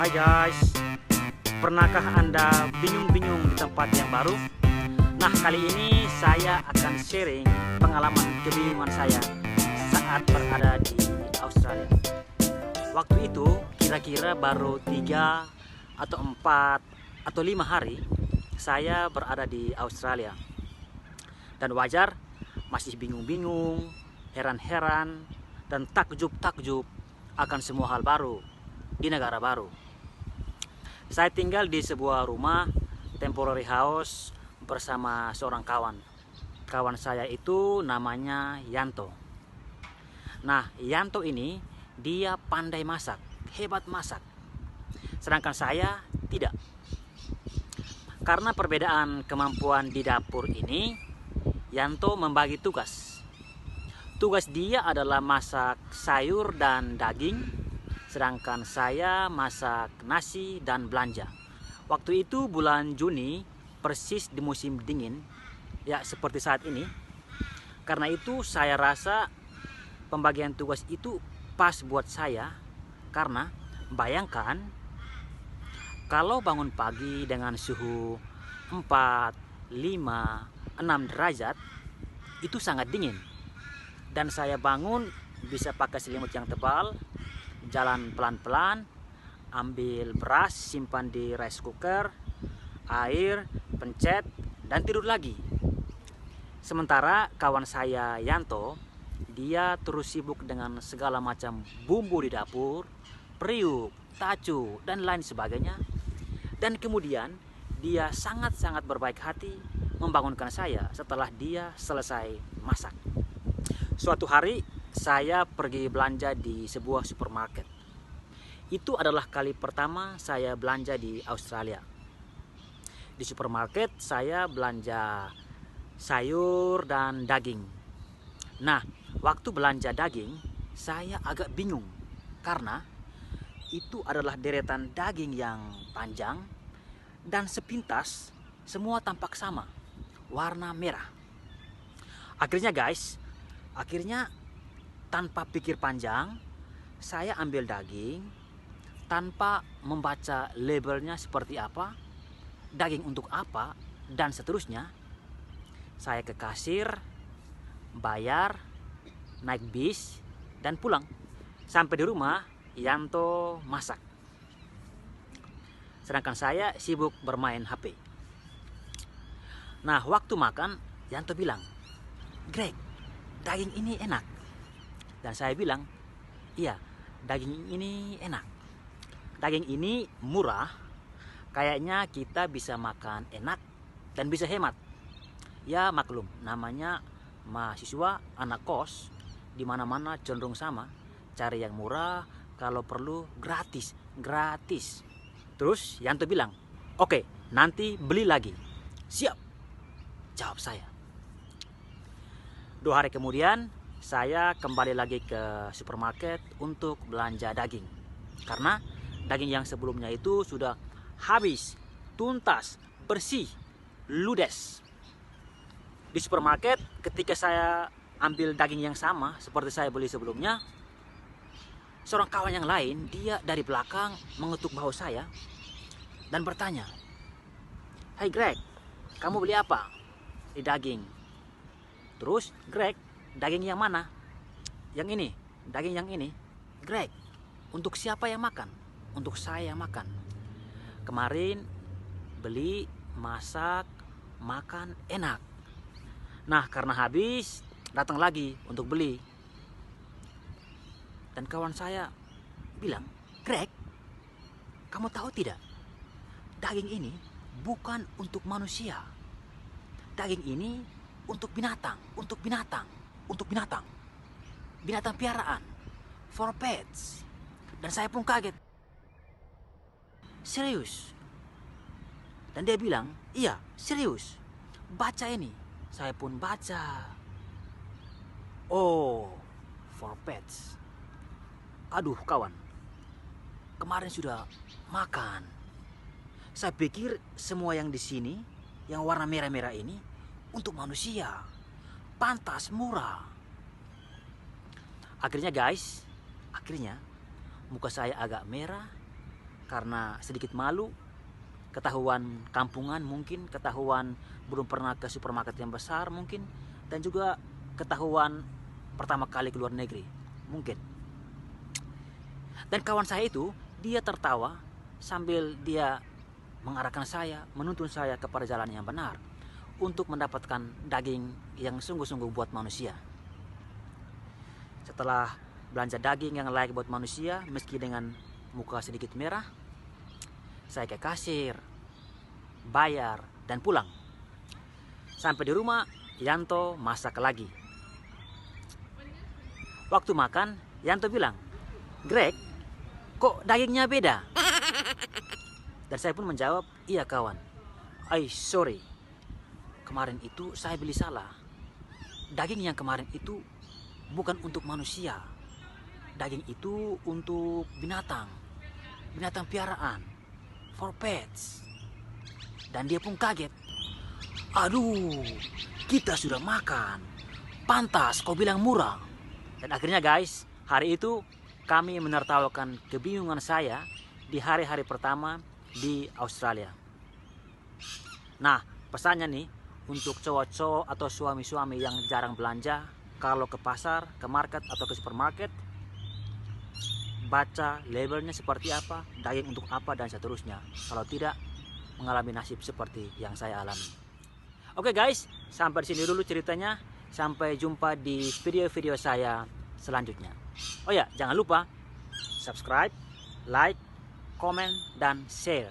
Hai guys, pernahkah Anda bingung-bingung di tempat yang baru? Nah, kali ini saya akan sharing pengalaman kebingungan saya saat berada di Australia. Waktu itu kira-kira baru 3 atau 4 atau 5 hari saya berada di Australia. Dan wajar, masih bingung-bingung, heran-heran, dan takjub-takjub akan semua hal baru di negara baru. Saya tinggal di sebuah rumah temporary house bersama seorang kawan. Kawan saya itu namanya Yanto. Nah, Yanto ini dia pandai masak, hebat masak. Sedangkan saya tidak. Karena perbedaan kemampuan di dapur ini, Yanto membagi tugas. Tugas dia adalah masak sayur dan daging, sedangkan saya masak nasi dan belanja. Waktu itu bulan Juni, persis di musim dingin, ya seperti saat ini. Karena itu saya rasa pembagian tugas itu pas buat saya, karena bayangkan kalau bangun pagi dengan suhu 4, 5, 6 derajat, itu sangat dingin. Dan saya bangun bisa pakai selimut yang tebal, jalan pelan-pelan, ambil beras, simpan di rice cooker, air, pencet, dan tidur lagi. Sementara kawan saya Yanto, dia terus sibuk dengan segala macam bumbu di dapur, periuk, tacu, dan lain sebagainya. Dan kemudian dia sangat-sangat berbaik hati membangunkan saya setelah dia selesai masak. Suatu hari saya pergi belanja di sebuah supermarket. Itu adalah kali pertama saya belanja di Australia. Di supermarket saya belanja sayur dan daging. Nah, waktu belanja daging saya agak bingung karena itu adalah deretan daging yang panjang dan sepintas semua tampak sama, warna merah. Akhirnya tanpa pikir panjang, saya ambil daging tanpa membaca labelnya seperti apa, daging untuk apa, dan seterusnya. Saya ke kasir, bayar, naik bis, dan pulang. Sampai di rumah, Yanto masak. Sedangkan saya sibuk bermain HP. Nah, waktu makan, Yanto bilang, "Greg, daging ini enak." Dan saya bilang, "Iya, daging ini enak. Daging ini murah. Kayaknya kita bisa makan enak dan bisa hemat." Ya maklum, namanya mahasiswa, anak kos, di mana-mana cenderung sama. Cari yang murah, kalau perlu gratis. Terus Yanto bilang, "Oke, nanti beli lagi." "Siap," jawab saya. 2 hari kemudian, saya kembali lagi ke supermarket untuk belanja daging. Karena daging yang sebelumnya itu sudah habis, tuntas, bersih, ludes. Di supermarket, ketika saya ambil daging yang sama seperti saya beli sebelumnya, seorang kawan yang lain, dia dari belakang mengetuk bahu saya dan bertanya, "Hai Greg, kamu beli apa di daging?" Terus, "Greg, daging yang mana?" "Yang ini, daging yang ini." "Greg, untuk siapa yang makan?" "Untuk saya yang makan. Kemarin beli, masak, makan, enak. Nah, karena habis, datang lagi untuk beli." Dan kawan saya bilang, "Greg, kamu tahu tidak? Daging ini bukan untuk manusia. Daging ini untuk binatang. Binatang piaraan. For pets." Dan saya pun kaget. "Serius?" Dan dia bilang, "Iya, serius. Baca ini." Saya pun baca. Oh, for pets. Aduh kawan, kemarin sudah makan. Saya pikir semua yang di sini, yang warna merah-merah ini, untuk manusia. Pantas, murah. Akhirnya muka saya agak merah karena sedikit malu, ketahuan kampungan mungkin, ketahuan belum pernah ke supermarket yang besar mungkin, dan juga ketahuan pertama kali ke luar negeri mungkin. Dan kawan saya itu, dia tertawa sambil dia mengarahkan saya, menuntun saya kepada jalan yang benar untuk mendapatkan daging yang sungguh-sungguh buat manusia. Setelah belanja daging yang layak buat manusia, meski dengan muka sedikit merah, saya ke kasir, bayar, dan pulang. Sampai di rumah, Yanto masak lagi. Waktu makan, Yanto bilang, "Greg, kok dagingnya beda?" Dan saya pun menjawab, "Iya kawan, sorry, kemarin itu saya beli salah. Daging yang kemarin itu bukan untuk manusia. Daging itu untuk binatang piaraan, for pets." Dan dia pun kaget. "Aduh, kita sudah makan. Pantas kau bilang murah." Dan akhirnya guys, hari itu kami menertawakan kebingungan saya di hari-hari pertama di Australia. Nah, pesannya nih untuk cowok-cowok atau suami-suami yang jarang belanja, kalau ke pasar, ke market atau ke supermarket, baca labelnya seperti apa, daging untuk apa, dan seterusnya. Kalau tidak, mengalami nasib seperti yang saya alami. Oke guys, sampai di sini dulu ceritanya. Sampai jumpa di video-video saya selanjutnya. Oh ya, jangan lupa subscribe, like, komen, dan share.